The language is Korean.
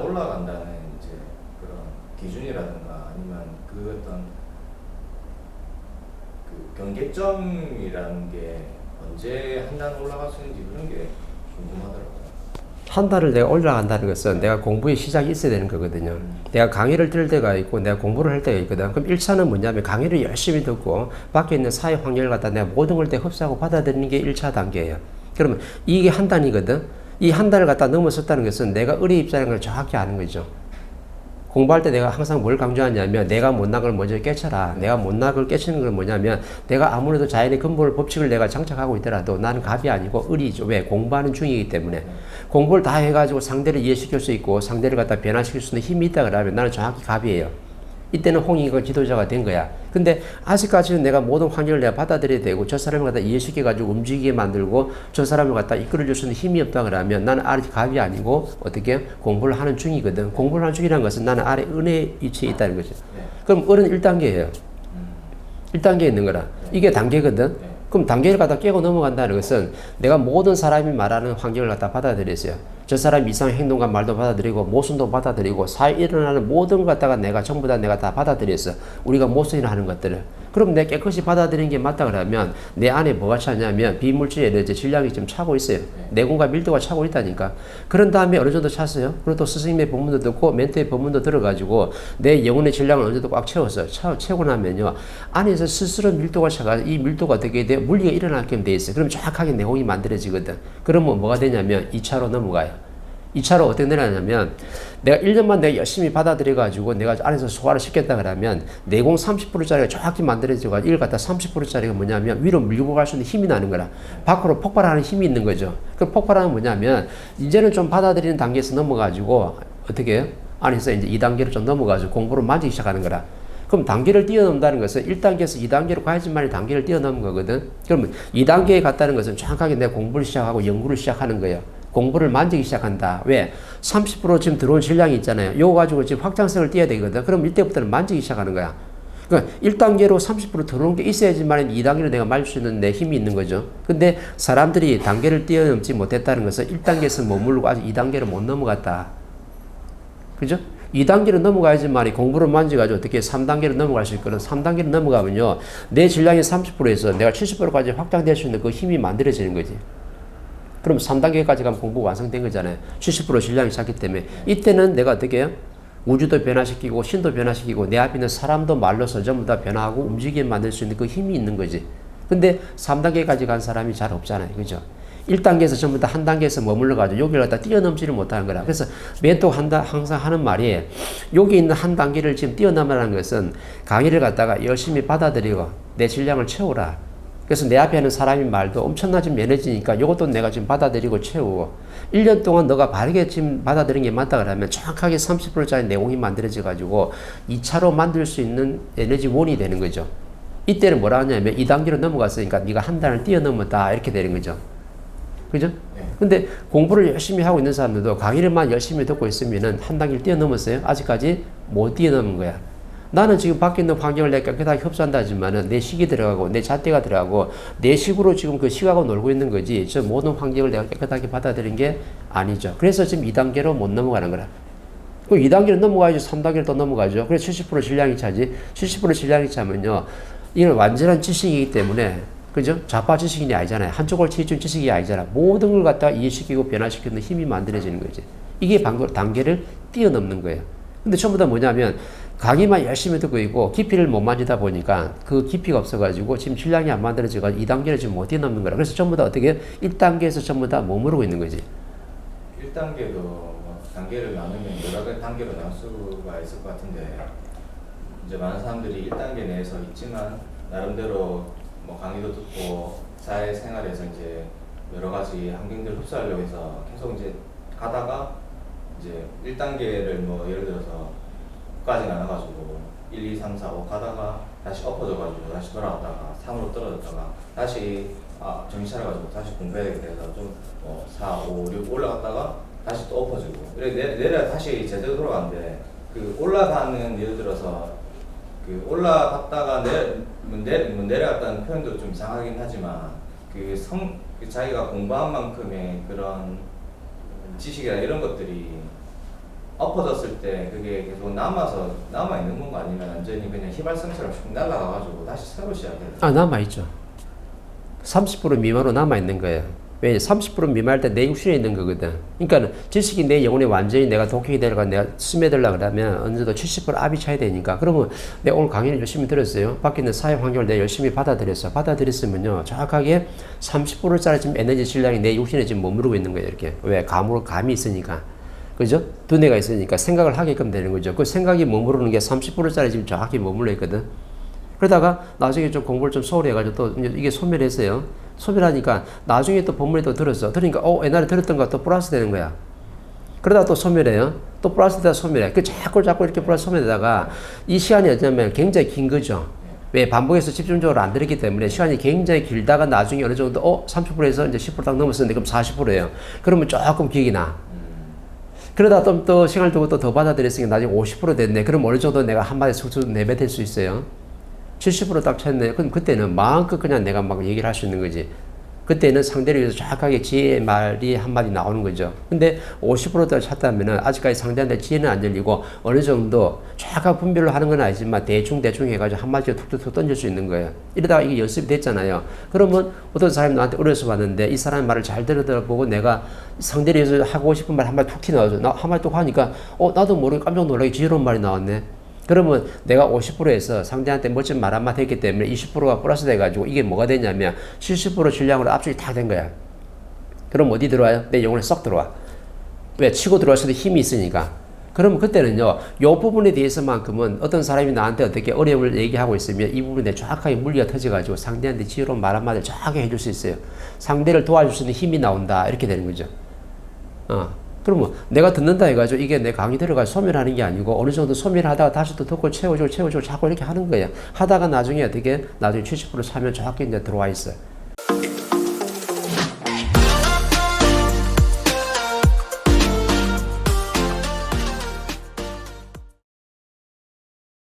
올라간다는 이제 그런 기준이라든가 아니면 그 어떤 그 경계점이라는 게 언제 한 단 올라갈 수 있는지 그런 게 궁금하더라고요. 한 달을 내가 올라간다는 것은 내가 공부의 시작이 있어야 되는 거거든요. 내가 강의를 들을 때가 있고 내가 공부를 할 때가 있거든. 그럼 1차는 뭐냐면 강의를 열심히 듣고 밖에 있는 사회 환경을 갖다 내가 모든 걸 다 흡수하고 받아들이는 게 1차 단계예요. 그러면 이게 한 단이거든. 이 한 단을 갖다 넘어섰다는 것은 내가 의리 입장인 걸 정확히 아는 거죠. 공부할 때 내가 항상 뭘 강조하냐면 내가 못난 걸 먼저 깨쳐라. 내가 못난 걸 깨치는 건 뭐냐면 내가 아무래도 자연의 근본 법칙을 내가 장착하고 있더라도 나는 갑이 아니고 을이죠. 왜? 공부하는 중이기 때문에. 공부를 다 해가지고 상대를 이해시킬 수 있고 상대를 갖다 변화시킬 수 있는 힘이 있다 그러면 나는 정확히 갑이에요. 이때는 홍익은 지도자가 된 거야. 근데 아직까지는 내가 모든 환경을 내가 받아들여야 되고 저 사람을 갖다 이해시켜가지고 움직이게 만들고 저 사람을 갖다 이끌어줄 수 있는 힘이 없다 그러면 나는 아직 갑이 아니고 어떻게 공부를 하는 중이거든. 공부를 하는 중이라는 것은 나는 아래 은혜 위치에 있다는 거죠. 그럼 을은 1단계예요. 1단계에 있는 거라. 이게 단계거든. 그럼 단계를 갖다 깨고 넘어간다는 것은 내가 모든 사람이 말하는 환경을 갖다 받아들였어요. 저 사람 이상의 행동과 말도 받아들이고 모순도 받아들이고 사회에 일어나는 모든 것 갖다가 내가 전부 다 내가 다 받아들였어. 우리가 모순이라 하는 것들을. 그럼 내가 깨끗이 받아들인 게 맞다 그러면 내 안에 뭐가 차냐면 비물질 에너지 질량이 좀 차고 있어요. 내공과 밀도가 차고 있다니까. 그런 다음에 어느 정도 찼어요. 그리고 또 스승님의 법문도 듣고 멘토의 법문도 들어가지고 내 영혼의 질량을 어느 정도 꽉 채웠어. 채우고 나면요. 안에서 스스로 밀도가 차가지고 이 밀도가 어떻게 돼? 물리가 일어나게끔 돼 있어요. 그럼 정확하게 내공이 만들어지거든. 그러면 뭐가 되냐면 2차로 넘어가요. 2차로 어떻게 내려가냐면 내가 1년만 내가 열심히 받아들여가지고 내가 안에서 소화를 시켰다 그러면 내공 30%짜리가 정확히 만들어져가지고 이걸 갖다 30%짜리가 뭐냐면 위로 밀고 갈 수 있는 힘이 나는 거라. 밖으로 폭발하는 힘이 있는 거죠. 그 폭발하는 뭐냐면 이제는 좀 받아들이는 단계에서 넘어가지고 어떻게 해요? 안에서 이제 2단계로 좀 넘어가지고 공부를 만지기 시작하는 거라. 그럼 단계를 뛰어넘는다는 것은 1단계에서 2단계로 가야지만 단계를 뛰어넘는 거거든. 그러면 2단계에 갔다는 것은 정확하게 내가 공부를 시작하고 연구를 시작하는 거예요. 공부를 만지기 시작한다. 왜? 30% 지금 들어온 질량이 있잖아요. 요거 가지고 지금 확장성을 띄어야 되거든. 그럼 이때부터는 만지기 시작하는 거야. 그러니까 1단계로 30% 들어온 게 있어야지만 2단계로 내가 만질 수 있는 내 힘이 있는 거죠. 근데 사람들이 단계를 뛰어넘지 못했다는 것은 1단계에서 머무르고 아직 2단계로 못 넘어갔다. 그죠? 2단계로 넘어가야지만 공부를 만져가지고 어떻게 3단계로 넘어갈 수 있거든. 3단계로 넘어가면요. 내 질량이 30%에서 내가 70%까지 확장될 수 있는 그 힘이 만들어지는 거지. 그럼 3단계까지 가면 공부가 완성된 거잖아요. 70% 질량이 작기 때문에. 이때는 내가 어떻게 해요? 우주도 변화시키고 신도 변화시키고 내 앞에 있는 사람도 말로서 전부 다 변화하고 움직이게 만들 수 있는 그 힘이 있는 거지. 근데 3단계까지 간 사람이 잘 없잖아요. 그죠? 1단계에서 전부 다 한 단계에서 머물러가지고 여기를 갖다 뛰어넘지를 못하는 거라. 그래서 멘토 항상 하는 말이 여기 있는 한 단계를 지금 뛰어넘으라는 것은 강의를 갖다가 열심히 받아들이고 내 질량을 채우라. 그래서 내 앞에 있는 사람이 말도 엄청나게 에너지니까 이것도 내가 지금 받아들이고 채우고 1년 동안 너가 바르게 지금 받아들인 게 맞다 그러면 정확하게 30%짜리 내공이 만들어져 가지고 2차로 만들 수 있는 에너지 원이 되는 거죠. 이때는 뭐라 하냐면 2단계로 넘어갔으니까 네가 한 단을 뛰어넘었다 이렇게 되는 거죠. 그죠? 근데 공부를 열심히 하고 있는 사람들도 강의를만 열심히 듣고 있으면은 한 단계를 뛰어넘었어요? 아직까지 못 뛰어넘은 거야. 나는 지금 밖에 있는 환경을 내가 깨끗하게 흡수한다지만은 내 식이 들어가고 내 잣대가 들어가고 내 식으로 지금 그 식하고 놀고 있는 거지 저 모든 환경을 내가 깨끗하게 받아들인 게 아니죠. 그래서 지금 2단계로 못 넘어가는 거라. 그럼 2단계로 넘어가야지 3단계로 또 넘어가죠. 그래서 70% 질량이 차지. 70% 질량이 차면요. 이건 완전한 지식이기 때문에 그죠? 좌파 지식이 아니잖아요. 한쪽을 치우친 지식이 아니잖아. 모든 걸 갖다 이해시키고 변화시키는 힘이 만들어지는 거지. 이게 방금 단계를 뛰어넘는 거예요. 근데 전부 다 뭐냐면 강의만 열심히 듣고 있고 깊이를 못 만지다 보니까 그 깊이가 없어가지고 지금 질량이 안 만들어져가지고 2단계를 지금 못 뛰어넘는 거라. 그래서 전부 다 어떻게 1단계에서 전부 다 머무르고 있는 거지. 1단계도 뭐 단계를 나누면 여러 가지 단계로 나눌 수가 있을 것 같은데 이제 많은 사람들이 1단계 내에서 있지만 나름대로 뭐 강의도 듣고 사회생활에서 이제 여러 가지 환경들을 흡수하려고 해서 계속 이제 가다가 이제 1단계를 뭐 예를 들어서 까지 나눠가지고 1, 2, 3, 4, 5 가다가 다시 엎어져가지고 다시 돌아왔다가 3으로 떨어졌다가 다시 정신 차려가지고 다시 공부해야 돼서 좀 4, 5, 6 올라갔다가 다시 또 엎어지고 이렇게 내려 다시 제대로 돌아가는데 그 올라가는 예를 들어서 그 올라갔다가 내려갔다는 표현도 좀 이상하긴 하지만 그 자기가 공부한 만큼의 그런 지식이나 이런 것들이 엎어졌을 때 그게 계속 남아 있는 건가 아니면 완전히 그냥 휘발성처럼 쭉 날아가가지고 다시 새로 시작해야 돼? 아, 남아있죠. 30% 미만으로 남아있는 거예요. 왜? 30% 미만할 때 내 육신에 있는 거거든. 그러니까 지식이 내 영혼에 완전히 내가 독해이 되려고 내가 스며들려고 그러면 어느 정도 70% 압이 차야 되니까. 그러면 내가 오늘 강의를 열심히 들었어요. 밖에 있는 사회 환경을 내가 열심히 받아들였어. 받아들였으면요. 정확하게 30%짜리 지금 에너지 질량이 내 육신에 지금 머무르고 있는 거예요. 이렇게. 왜? 감이 있으니까. 그죠? 두뇌가 있으니까 생각을 하게끔 되는 거죠. 그 생각이 머무르는 게 30%짜리 지금 정확히 머물러 있거든. 그러다가 나중에 좀 공부를 좀 소홀히 해가지고 또 이게 소멸했어요. 소멸하니까 나중에 또 본문에 또 들었어. 들으니까 옛날에 들었던 거 또 플러스 되는 거야. 그러다가 또 소멸해요. 또 플러스 되다 소멸해. 그 자꾸 이렇게 플러스 소멸되다가 이 시간이 어쩌면 굉장히 긴 거죠. 왜? 반복해서 집중적으로 안 들었기 때문에 시간이 굉장히 길다가 나중에 어느 정도 30%에서 이제 10%딱 넘었었는데 그럼 40%예요. 그러면 조금 기억이 나. 그러다 또 시간을 두고 또 더 받아들였으니까 나중에 50% 됐네. 그럼 어느 정도 내가 한마디 속수 내뱉을 수 있어요. 70%딱 쳤네. 그럼 그때는 마음껏 그냥 내가 막 얘기를 할 수 있는 거지. 그때는 상대를 위해서 정확하게 지혜의 말이 한마디 나오는 거죠. 근데 50%를 찼다면은 아직까지 상대한테 지혜는 안 들리고 어느 정도 정확하게 분별을 하는 건 아니지만 대충 해가지고 한마디로 툭툭툭 던질 수 있는 거예요. 이러다가 이게 연습이 됐잖아요. 그러면 어떤 사람이 나한테 어려서 봤는데 이 사람의 말을 잘 들어보고 내가 상대를 위해서 하고 싶은 말 한마디 툭 튀어나와서 나 한마디 뚝 하니까 나도 모르게 깜짝 놀라게 지혜로운 말이 나왔네. 그러면 내가 50%에서 상대한테 멋진 말 한마디 했기 때문에 20%가 플러스 돼가지고 이게 뭐가 되냐면 70% 질량으로 압축이 다 된 거야. 그럼 어디 들어와요? 내 영혼에 쏙 들어와. 왜? 치고 들어왔을 때 힘이 있으니까. 그러면 그때는요, 요 부분에 대해서만큼은 어떤 사람이 나한테 어떻게 어려움을 얘기하고 있으면 이 부분에 정확하게 물리가 터져가지고 상대한테 지혜로운 말 한마디를 정확하게 해줄 수 있어요. 상대를 도와줄 수 있는 힘이 나온다. 이렇게 되는 거죠. 그러면 내가 듣는다 해가지고 이게 내 강의 들어가서 소멸하는 게 아니고 어느 정도 소멸하다가 다시 또 듣고 채워주고 자꾸 이렇게 하는 거예요. 하다가 나중에 70% 차면 정확히 이제 들어와 있어요.